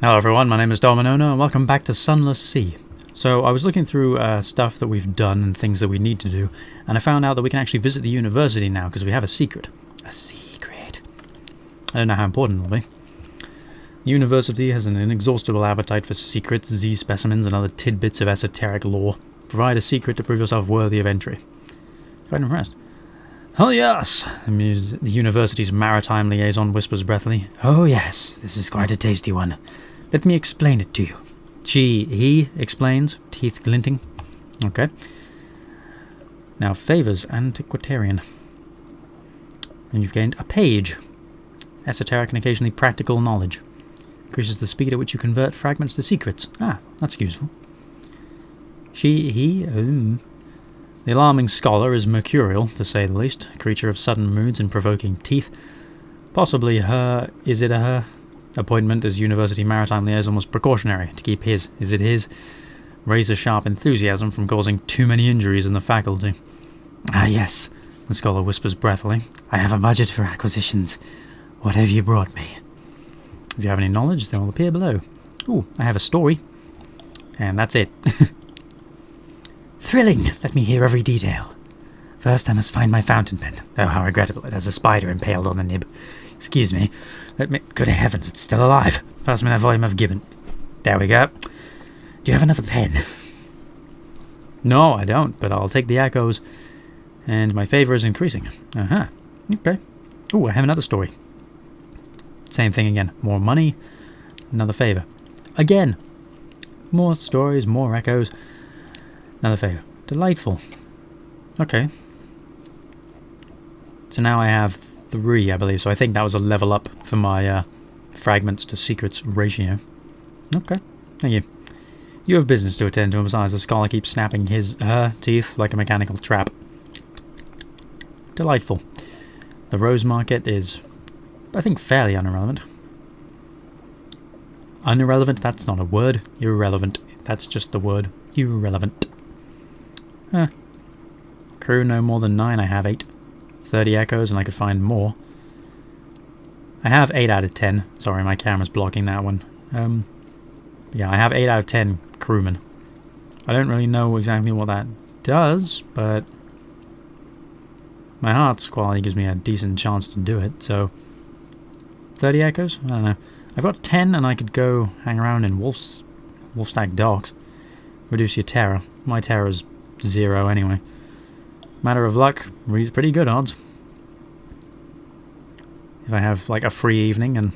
Hello everyone, my name is Dominona and welcome back to Sunless Sea. So I was looking through stuff that we've done and things that we need to do, and I found out that we can actually visit the university now because we have a secret. A secret. I don't know how important it'll be. The university has an inexhaustible appetite for secrets, Z specimens and other tidbits of esoteric lore. Provide a secret to prove yourself worthy of entry. Quite impressed. Oh yes, the university's maritime liaison whispers breathily. Oh yes, this is quite a tasty one. Let me explain it to you. He explains, teeth glinting. Okay. Now, favors, antiquarian. And you've gained a page. Esoteric and occasionally practical knowledge. Increases the speed at which you convert fragments to secrets. Ah, that's useful. The alarming scholar is mercurial, to say the least. A creature of sudden moods and provoking teeth. Possibly her... Is it a her? Appointment as University Maritime Liaison was precautionary, to keep his... Is it his? Razor-sharp enthusiasm from causing too many injuries in the faculty. Ah, yes, the scholar whispers breathily. I have a budget for acquisitions. What have you brought me? If you have any knowledge, they will appear below. Ooh, I have a story. And that's it. Thrilling! Let me hear every detail. First, I must find my fountain pen. Oh, how regrettable. It has a spider impaled on the nib. Excuse me. Good heavens, it's still alive. Pass me that volume of Gibbon. There we go. Do you have another pen? No, I don't, but I'll take the echoes. And my favor is increasing. Uh-huh. Okay. Ooh, I have another story. Same thing again. More money. Another favor. Again. More stories, more echoes. Another favor. Delightful. Okay. So now I have 3, I believe. So I think that was a level up for my fragments to secrets ratio. Okay. Thank you. You have business to attend to, and besides, the scholar keeps snapping her teeth like a mechanical trap. Delightful. The rose market is, I think, fairly unirrelevant. Unirrelevant? That's not a word. Irrelevant. That's just the word. Irrelevant. Crew no more than 9, I have 8. 30 echoes and I could find more. I have 8 out of 10. Sorry, my camera's blocking that one. Yeah, I have 8 out of 10 crewmen. I don't really know exactly what that does, but my heart's quality gives me a decent chance to do it, so 30 echoes? I don't know. I've got 10 and I could go hang around in Wolfstack Docks. Reduce your terror. My terror's 0 anyway. Matter of luck, pretty good odds. If I have like a free evening, and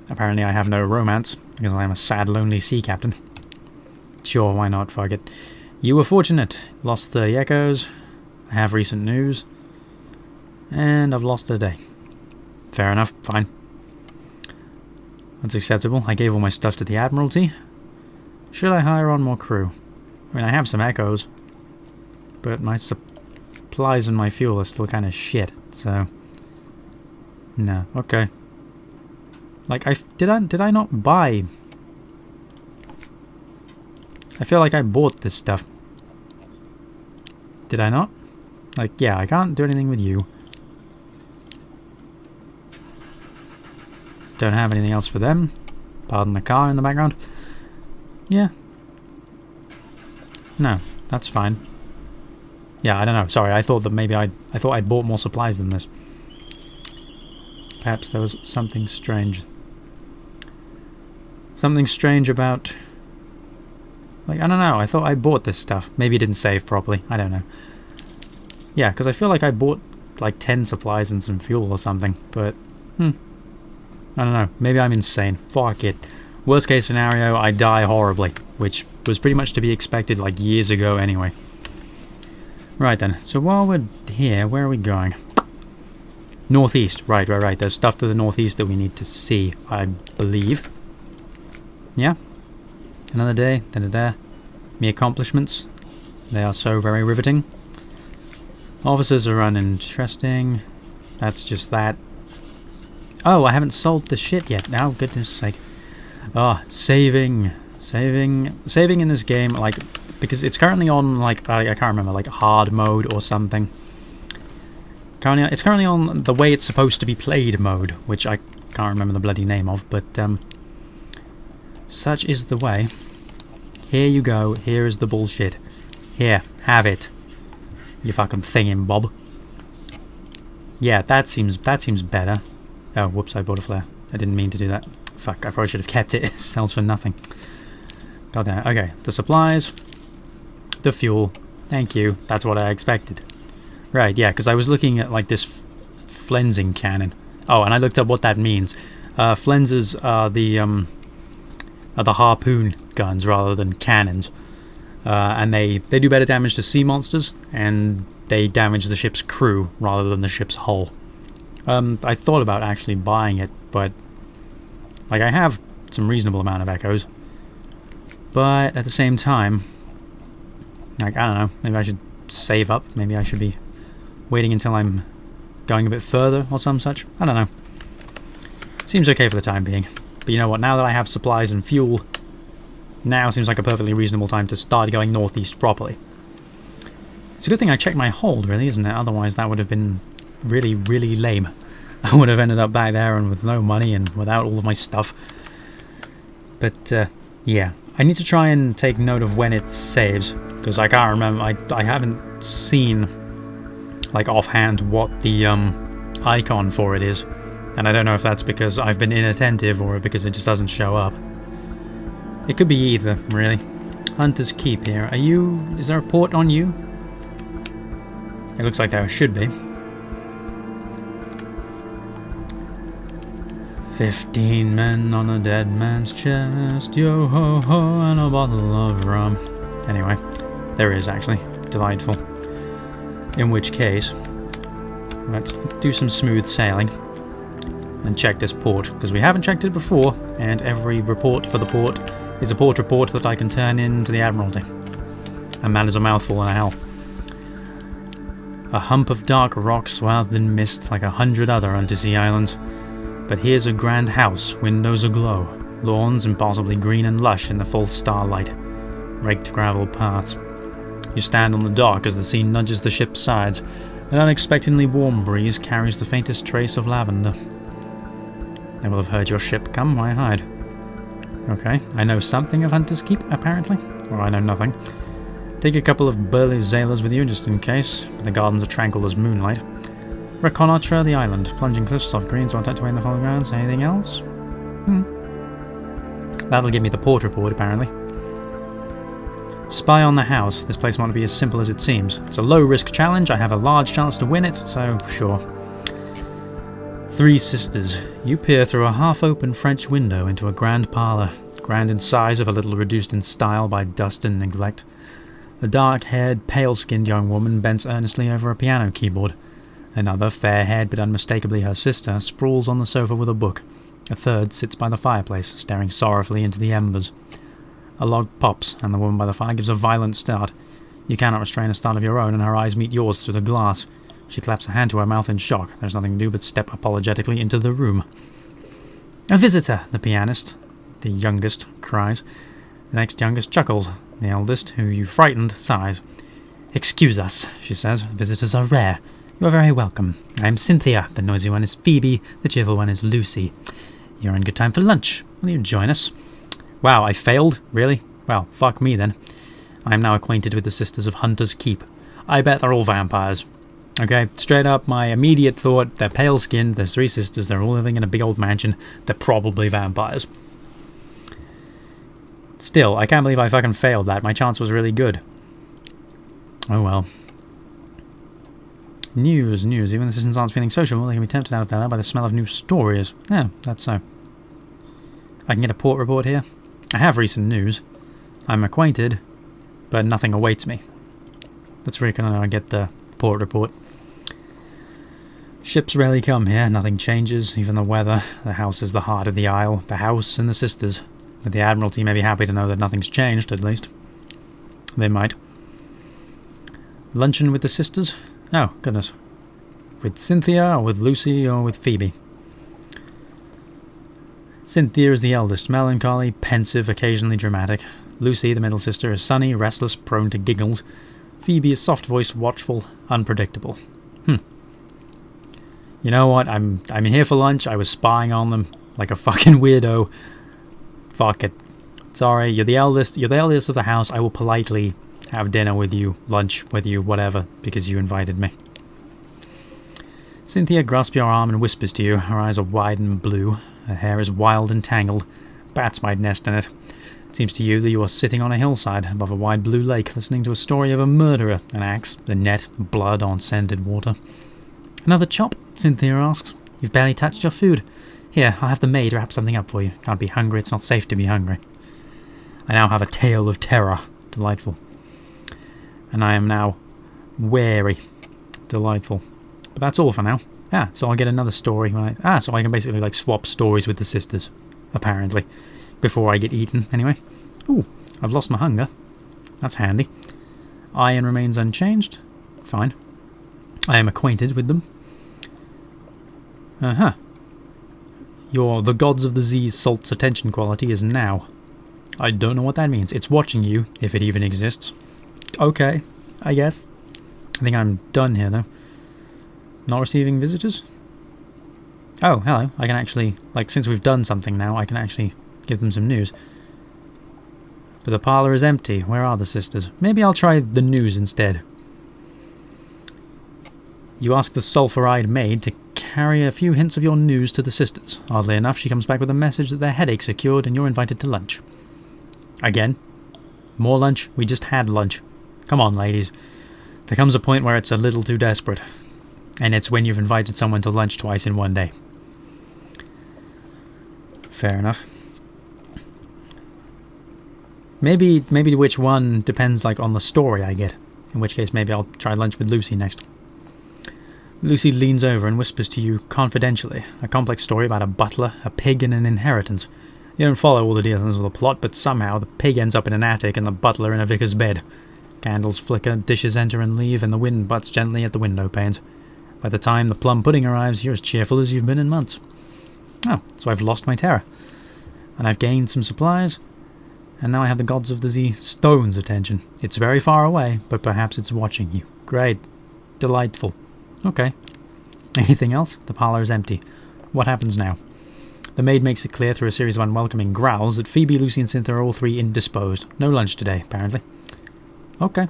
apparently I have no romance because I am a sad, lonely sea captain. Sure, why not? Fuck it. You were fortunate. Lost 30 echoes. I have recent news. And I've lost a day. Fair enough, fine. That's acceptable. I gave all my stuff to the Admiralty. Should I hire on more crew? I mean, I have some echoes, but my supplies and my fuel are still kind of shit, so... No, okay. Like, did I not buy... I feel like I bought this stuff. Did I not? Like, yeah, I can't do anything with you. Don't have anything else for them. Pardon the car in the background. Yeah. No, that's fine. Yeah, I don't know. Sorry, I thought that maybe I thought I'd bought more supplies than this. Perhaps there was something strange. Something strange about... Like, I don't know. I thought I bought this stuff. Maybe it didn't save properly. I don't know. Yeah, because I feel like I bought like 10 supplies and some fuel or something. But, I don't know. Maybe I'm insane. Fuck it. Worst case scenario, I die horribly. Which was pretty much to be expected like years ago anyway. Right then. So while we're here, where are we going? Northeast. Right. There's stuff to the northeast that we need to see, I believe. Yeah. Another day. Da-da-da. Me accomplishments. They are so very riveting. Officers are uninteresting. That's just that. Oh, I haven't sold the shit yet. Oh, goodness sake. Oh, saving in this game, like, because it's currently on, like, I can't remember, like, hard mode or something. It's currently on the way it's supposed to be played mode, which I can't remember the bloody name of, but Such is the way. Here you go. Here is the bullshit. Here, have it. You fucking thingin' bob. Yeah, that seems better. Oh, whoops, I bought a flare. I didn't mean to do that. Fuck, I probably should have kept it. It sells for nothing. God damn it. Okay, the supplies. The fuel. Thank you. That's what I expected. Right, yeah, because I was looking at, like, this flensing cannon. Oh, and I looked up what that means. Flensers are the harpoon guns rather than cannons. And they do better damage to sea monsters, and they damage the ship's crew rather than the ship's hull. I thought about actually buying it, but like I have some reasonable amount of echoes. But at the same time, like, I don't know, maybe I should save up, maybe I should be waiting until I'm going a bit further or some such. I don't know. Seems okay for the time being. But you know what, now that I have supplies and fuel, now seems like a perfectly reasonable time to start going northeast properly. It's a good thing I checked my hold, really, isn't it? Otherwise that would have been really, really lame. I would have ended up back there and with no money and without all of my stuff. But, yeah. I need to try and take note of when it saves, because I can't remember. I haven't seen, like, offhand what the icon for it is. And I don't know if that's because I've been inattentive or because it just doesn't show up. It could be either, really. Hunter's Keep here. Are you... is there a port on you? It looks like there should be. 15 men on a dead man's chest, yo ho ho, and a bottle of rum. Anyway, there is actually. Delightful. In which case, let's do some smooth sailing and check this port, because we haven't checked it before, and every report for the port is a port report that I can turn in to the Admiralty. And that is a mouthful and a hell. A hump of dark rock swathed in mist like 100 other undersea islands. But here's a grand house, windows aglow, lawns impossibly green and lush in the full starlight, raked gravel paths. You stand on the dock as the sea nudges the ship's sides. An unexpectedly warm breeze carries the faintest trace of lavender. They will have heard your ship come, why hide? Okay, I know something of Hunter's Keep, apparently. Or I know nothing. Take a couple of burly sailors with you, just in case, but the gardens are tranquil as moonlight. Reconnoitre the island. Plunging cliffs, soft greens, won't touch away in the falling grounds. Anything else? That'll give me the port report, apparently. Spy on the house. This place won't be as simple as it seems. It's a low-risk challenge. I have a large chance to win it, so sure. 3 sisters. You peer through a half-open French window into a grand parlour, grand in size, if a little reduced in style by dust and neglect. A dark-haired, pale-skinned young woman bends earnestly over a piano keyboard. Another, fair-haired but unmistakably her sister, sprawls on the sofa with a book. A third sits by the fireplace, staring sorrowfully into the embers. A log pops, and the woman by the fire gives a violent start. You cannot restrain a start of your own, and her eyes meet yours through the glass. She claps a hand to her mouth in shock. There's nothing to do but step apologetically into the room. A visitor, the pianist, the youngest, cries. The next youngest chuckles. The eldest, who you frightened, sighs. Excuse us, she says. Visitors are rare. You are very welcome. I am Cynthia. The noisy one is Phoebe. The cheerful one is Lucy. You're in good time for lunch. Will you join us? Wow, I failed? Really? Well, fuck me then. I am now acquainted with the Sisters of Hunter's Keep. I bet they're all vampires. Okay, straight up, my immediate thought, they're pale-skinned, there's 3 sisters, they're all living in a big old mansion, they're probably vampires. Still, I can't believe I fucking failed that. My chance was really good. Oh well. News. Even the citizens aren't feeling social, they can be tempted out of there by the smell of new stories. Yeah, that's so. I can get a port report here. I have recent news. I'm acquainted, but nothing awaits me. Let's get the port report. Ships rarely come here, nothing changes, even the weather. The house is the heart of the isle, the house and the sisters. But the Admiralty may be happy to know that nothing's changed, at least. They might. Luncheon with the sisters? Oh, goodness. With Cynthia, or with Lucy, or with Phoebe? Cynthia is the eldest, melancholy, pensive, occasionally dramatic. Lucy, the middle sister, is sunny, restless, prone to giggles. Phoebe is soft-voiced, watchful, unpredictable. You know what? I'm here for lunch. I was spying on them like a fucking weirdo. Fuck it. Sorry, you're the eldest of the house. I will politely have dinner with you, lunch with you, whatever, because you invited me. Cynthia grasps your arm and whispers to you. Her eyes are wide and blue. Her hair is wild and tangled. Bats might nest in it. It seems to you that you are sitting on a hillside above a wide blue lake, listening to a story of a murderer, an axe, a net, blood on scented water. Another chop? Cynthia asks. You've barely touched your food. Here, I'll have the maid wrap something up for you. Can't be hungry, it's not safe to be hungry. I now have a tale of terror. Delightful. And I am now wary. Delightful. But that's all for now. So I'll get another story when so I can basically like swap stories with the sisters, apparently, before I get eaten. Anyway, ooh, I've lost my hunger. That's handy. Iron remains unchanged. Fine. I am acquainted with them. The gods of the Z's salt's attention quality is now. I don't know what that means. It's watching you, if it even exists. Okay, I guess. I think I'm done here, though. Not receiving visitors? Oh, hello. I can actually, since we've done something now, I can actually give them some news. But the parlour is empty. Where are the sisters? Maybe I'll try the news instead. You ask the sulphur-eyed maid to carry a few hints of your news to the sisters. Oddly enough, she comes back with a message that their headaches are cured and you're invited to lunch. Again? More lunch? We just had lunch. Come on, ladies. There comes a point where it's a little too desperate. And it's when you've invited someone to lunch twice in one day. Fair enough. Maybe which one depends on the story I get. In which case maybe I'll try lunch with Lucy next. Lucy leans over and whispers to you confidentially. A complex story about a butler, a pig, and an inheritance. You don't follow all the details of the plot, but somehow the pig ends up in an attic and the butler in a vicar's bed. Candles flicker, dishes enter and leave, and the wind butts gently at the window panes. By the time the plum pudding arrives, you're as cheerful as you've been in months. Oh, so I've lost my terror. And I've gained some supplies, and now I have the gods of the Z stone's attention. It's very far away, but perhaps it's watching you. Great. Delightful. Okay. Anything else? The parlour is empty. What happens now? The maid makes it clear through a series of unwelcoming growls that Phoebe, Lucy, and Cynthia are all three indisposed. No lunch today, apparently. Okay.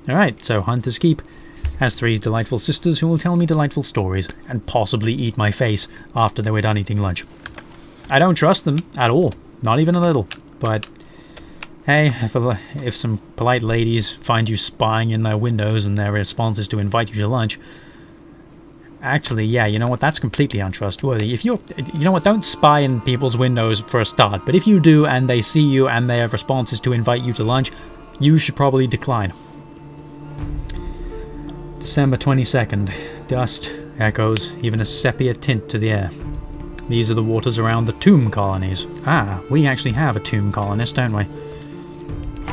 Alright, so Hunter's Keep has three delightful sisters who will tell me delightful stories, and possibly eat my face after they were done eating lunch. I don't trust them at all. Not even a little. But, hey, if some polite ladies find you spying in their windows and their response is to invite you to lunch... Actually, yeah, you know what? That's completely untrustworthy. You know what? Don't spy in people's windows for a start. But if you do and they see you and their response is to invite you to lunch, you should probably decline. December 22nd. Dust, echoes, even a sepia tint to the air. These are the waters around the tomb colonies. Ah, we actually have a tomb colonist, don't we?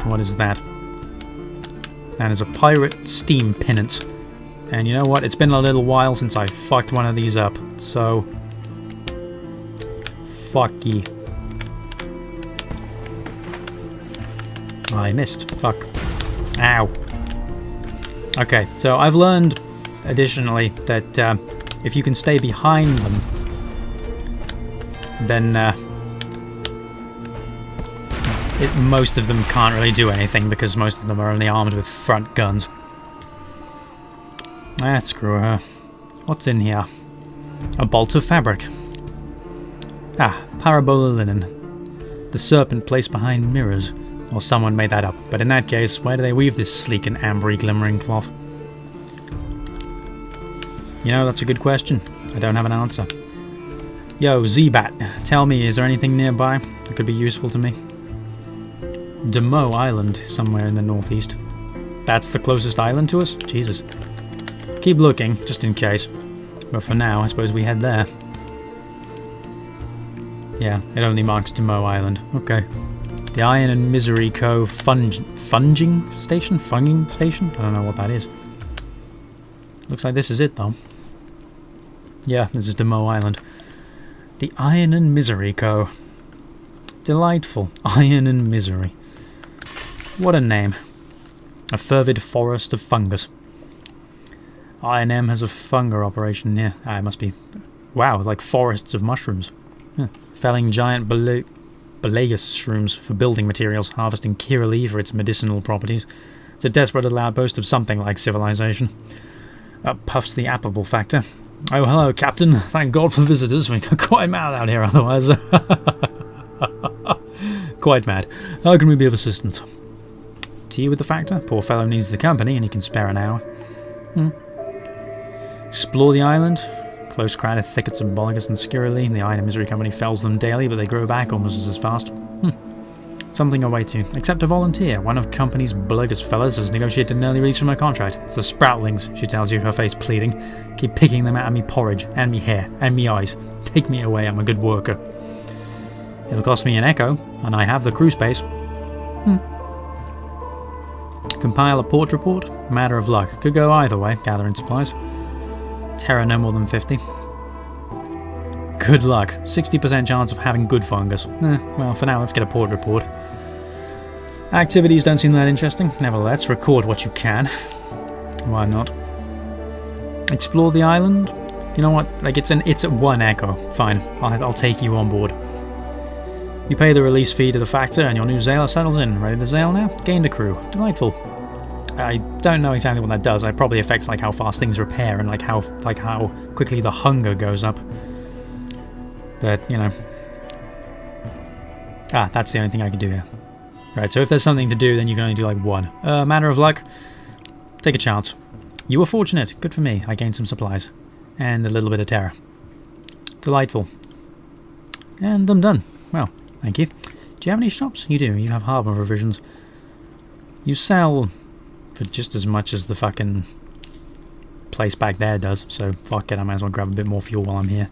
What is that? That is a pirate steam pinnace. And you know what? It's been a little while since I fucked one of these up. So... fuck ye. I missed. Fuck. Ow. Okay, so I've learned, additionally, that if you can stay behind them, then most of them can't really do anything because most of them are only armed with front guns. Ah, screw her. What's in here? A bolt of fabric. Ah, parabola linen. The serpent placed behind mirrors. Or someone made that up. But in that case, where do they weave this sleek and ambery glimmering cloth? You know, that's a good question. I don't have an answer. Yo, Z-Bat, tell me, is there anything nearby that could be useful to me? Demoe Island, somewhere in the northeast. That's the closest island to us? Jesus. Keep looking, just in case. But for now, I suppose we head there. Yeah, it only marks Demoe Island. Okay. The Iron and Misery Co. Funging Station? Funging Station? I don't know what that is. Looks like this is it, though. Yeah, this is Demoe Island. The Iron and Misery Co. Delightful. Iron and Misery. What a name. A fervid forest of fungus. I&M has a fungal operation near... Ah, it must be... Wow, like forests of mushrooms. Felling giant precarious shrooms for building materials, harvesting kirali for its medicinal properties. It's a desperate outpost of something like civilization. Up puffs the affable factor. Oh, hello, Captain. Thank God for visitors. We got quite mad out here otherwise. Quite mad. How can we be of assistance? Tea with the factor? Poor fellow needs the company and he can spare an hour. Explore the island. Close crowded thickets of Bolgus and Skirily. The Iron Misery Company fells them daily, but they grow back almost as fast. Something away to. Accept a volunteer. One of company's Bolgus fellas has negotiated an early release from her contract. It's the Sproutlings, she tells you, her face pleading. Keep picking them out of me porridge, and me hair, and me eyes. Take me away, I'm a good worker. It'll cost me an echo, and I have the crew space. Compile a port report. Matter of luck. Could go either way, gathering supplies. Terror no more than 50. Good luck. 60% chance of having good fungus. Well, for now, let's get a port report. Activities don't seem that interesting. Nevertheless, record what you can. Why not? Explore the island. You know what? Like, it's one echo. Fine. I'll take you on board. You pay the release fee to the factor, and your new sailor settles in. Ready to sail now? Gained a crew. Delightful. I don't know exactly what that does. It probably affects like how fast things repair and like how quickly the hunger goes up. But you know, that's the only thing I can do here. Right. So if there's something to do, then you can only do like one. Matter of luck. Take a chance. You were fortunate. Good for me. I gained some supplies and a little bit of terror. Delightful. And I'm done. Well, thank you. Do you have any shops? You do. You have harbour provisions. You sell for just as much as the fucking place back there does, so fuck it, I might as well grab a bit more fuel while I'm here.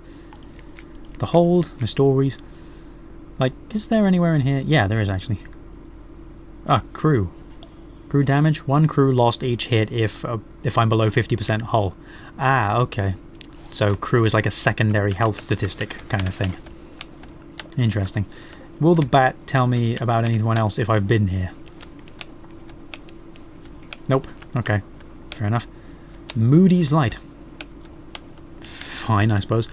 The hold, my stories. Like, is there anywhere in here? Yeah, there is actually. Crew. Crew damage. One crew lost each hit if I'm below 50% hull. Okay. So crew is like a secondary health statistic kind of thing. Interesting. Will the bat tell me about anyone else if I've been here? Nope. Okay. Fair enough. Moody's Light. Fine, I suppose.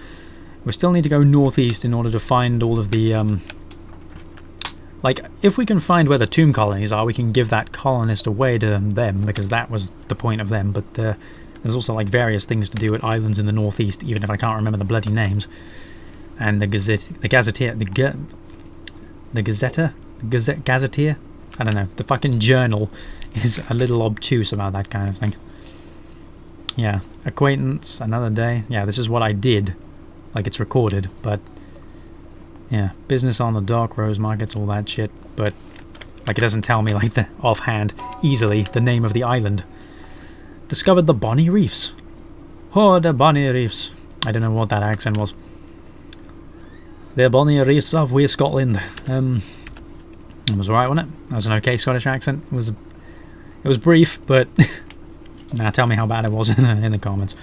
We still need to go northeast in order to find all of the, like, if we can find where the tomb colonies are, we can give that colonist away to them, because that was the point of them, but there's also, like, various things to do at islands in the northeast, even if I can't remember the bloody names. And the Gazetteer, I don't know, the fucking journal is a little obtuse about that kind of thing. Yeah, acquaintance, another day. Yeah, this is what I did. Like, it's recorded, but yeah, business on the dock, rose markets, all that shit. But like, it doesn't tell me like the offhand easily the name of the island. Discovered the Bonnie Reefs. Oh, the Bonnie Reefs. I don't know what that accent was. The Bonnie Reefs of West Scotland. It was alright, wasn't it? That was an okay Scottish accent. It was brief, but now tell me how bad it was in the comments.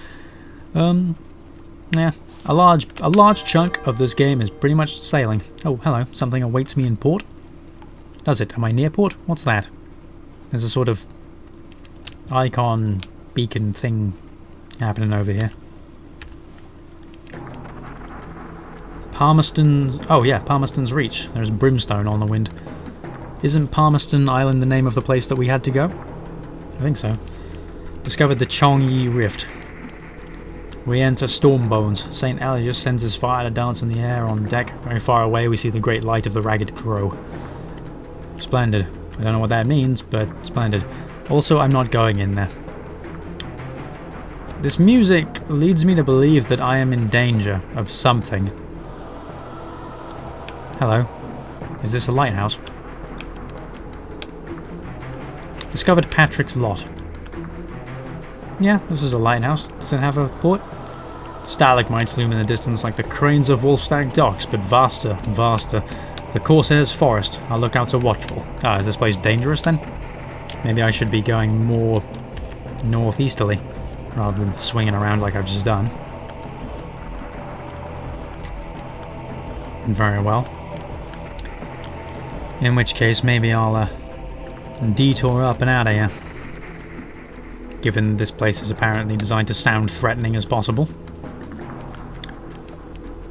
Yeah, a large chunk of this game is pretty much sailing. Oh, hello. Something awaits me in port. Does it? Am I near port? What's that? There's a sort of icon beacon thing happening over here. Palmerston's... Oh yeah, Palmerston's Reach. There's brimstone on the wind. Isn't Palmerston Island the name of the place that we had to go? I think so. Discovered the Chongyi Rift. We enter Stormbones. St. Elias sends his fire to dance in the air on deck. Very far away we see the great light of the Ragged Crow. Splendid. I don't know what that means, but splendid. Also, I'm not going in there. This music leads me to believe that I am in danger of something. Hello. Is this a lighthouse? Discovered Patrick's Lot. Yeah, this is a lighthouse. Does it have a port? Stalagmites loom in the distance like the cranes of Wolfstag docks, but vaster, vaster. The Corsair's forest. I'll look out to watchful. Is this place dangerous then? Maybe I should be going more northeasterly, rather than swinging around like I've just done. Very well. In which case, maybe I'll detour up and out of here. Given this place is apparently designed to sound threatening as possible.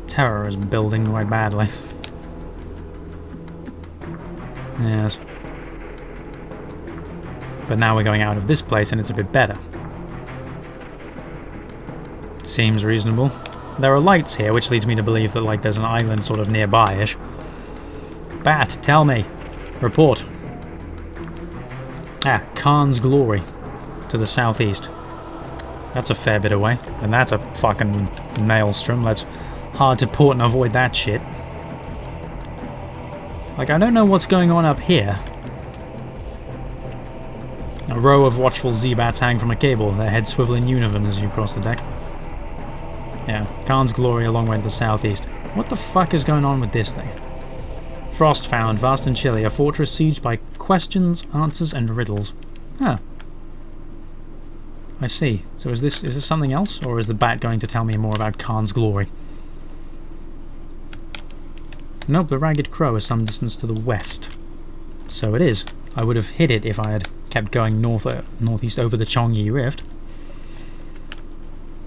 Terror is building quite badly. Yes. But now we're going out of this place and it's a bit better. Seems reasonable. There are lights here, which leads me to believe that like there's an island sort of nearby-ish. Bat, tell me. Report. Ah, Khan's Glory. To the southeast. That's a fair bit away. And that's a fucking maelstrom. That's hard to port and avoid that shit. Like, I don't know what's going on up here. A row of watchful Z-bats hang from a cable, their heads swivel in unison as you cross the deck. Yeah, Khan's Glory a long way to the southeast. What the fuck is going on with this thing? Frost found, vast and chilly, a fortress sieged by questions, answers, and riddles. Huh. I see. So is this something else, or is the bat going to tell me more about Khan's Glory? Nope, the Ragged Crow is some distance to the west. So it is. I would have hit it if I had kept going northeast over the Chongyi Rift.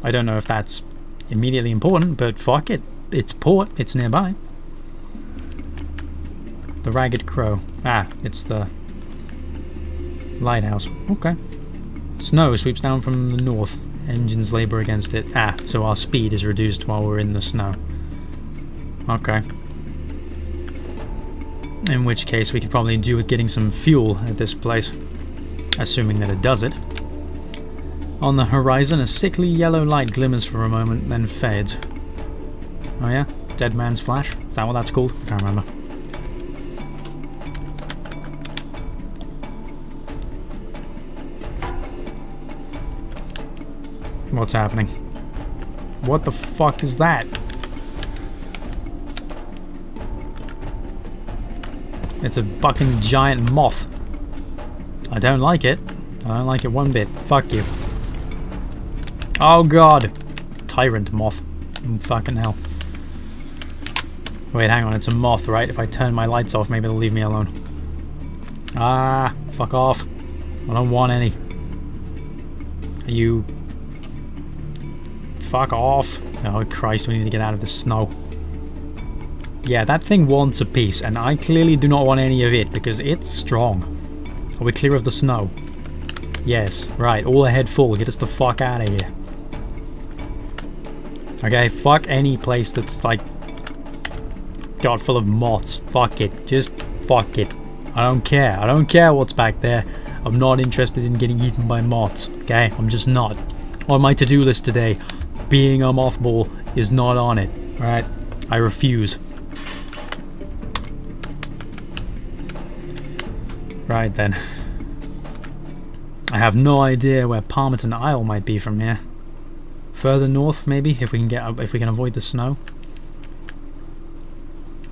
I don't know if that's immediately important, but fuck it. It's port. It's nearby. The Ragged Crow. Ah, it's the Lighthouse. Okay. Snow sweeps down from the north. Engines labour against it. Ah, so our speed is reduced while we're in the snow. Okay. In which case we could probably do with getting some fuel at this place. Assuming that it does it. On the horizon, a sickly yellow light glimmers for a moment, then fades. Oh yeah? Dead Man's Flash? Is that what that's called? I can't remember. What's happening? What the fuck is that? It's a fucking giant moth. I don't like it. I don't like it one bit. Fuck you. Oh god. Tyrant moth. Fucking hell. Wait, hang on. It's a moth, right? If I turn my lights off, maybe it'll leave me alone. Ah, fuck off. I don't want any. Are you... Fuck off. Oh Christ, we need to get out of the snow. Yeah, that thing wants a piece, and I clearly do not want any of it, because it's strong. Are we clear of the snow? Yes, right, all ahead full, get us the fuck out of here. Okay, fuck any place that's like... God, full of moths. Fuck it, just fuck it. I don't care, I don't care what's back there. I'm not interested in getting eaten by moths, okay? I'm just not. On my to-do list today, being a mothball is not on it, alright? I refuse. Right then. I have no idea where Palmerton Isle might be from here. Further north, maybe, if we can avoid the snow.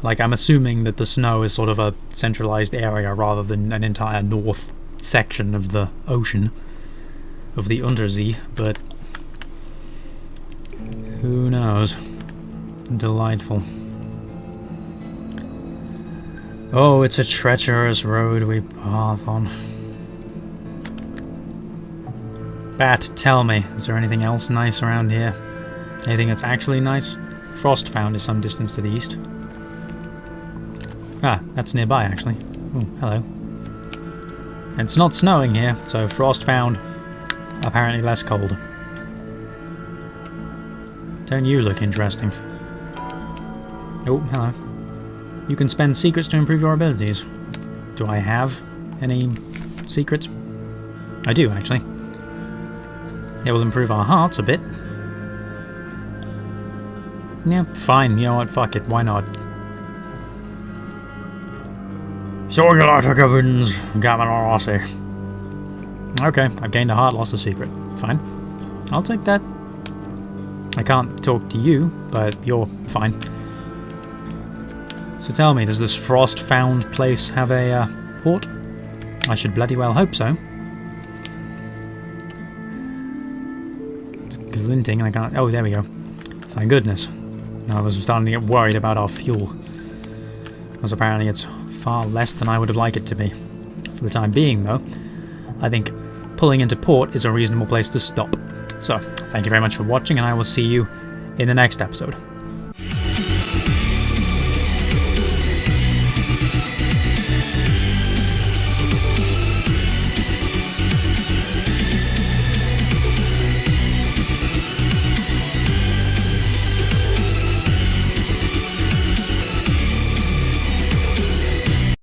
Like, I'm assuming that the snow is sort of a centralized area rather than an entire north section of the ocean, of the Untersee, but who knows? Delightful. Oh, it's a treacherous road we path on. Bat, tell me, is there anything else nice around here? Anything that's actually nice? Frost found is some distance to the east. Ah, that's nearby actually. Oh, hello. It's not snowing here, so frost found. Apparently less cold. Don't you look interesting? Oh, hello. You can spend secrets to improve your abilities. Do I have any secrets? I do, actually. It will improve our hearts a bit. Yeah, fine. You know what? Fuck it. Why not? Sorgalactic Evans, Gamalorossi. Okay, I've gained a heart, lost a secret. Fine. I'll take that. I can't talk to you, but you're fine. So tell me, does this frost-found place have a port? I should bloody well hope so. It's glinting and I can't... Oh, there we go. Thank goodness. I was starting to get worried about our fuel. Because apparently it's far less than I would have liked it to be. For the time being, though, I think pulling into port is a reasonable place to stop. So, thank you very much for watching, and I will see you in the next episode.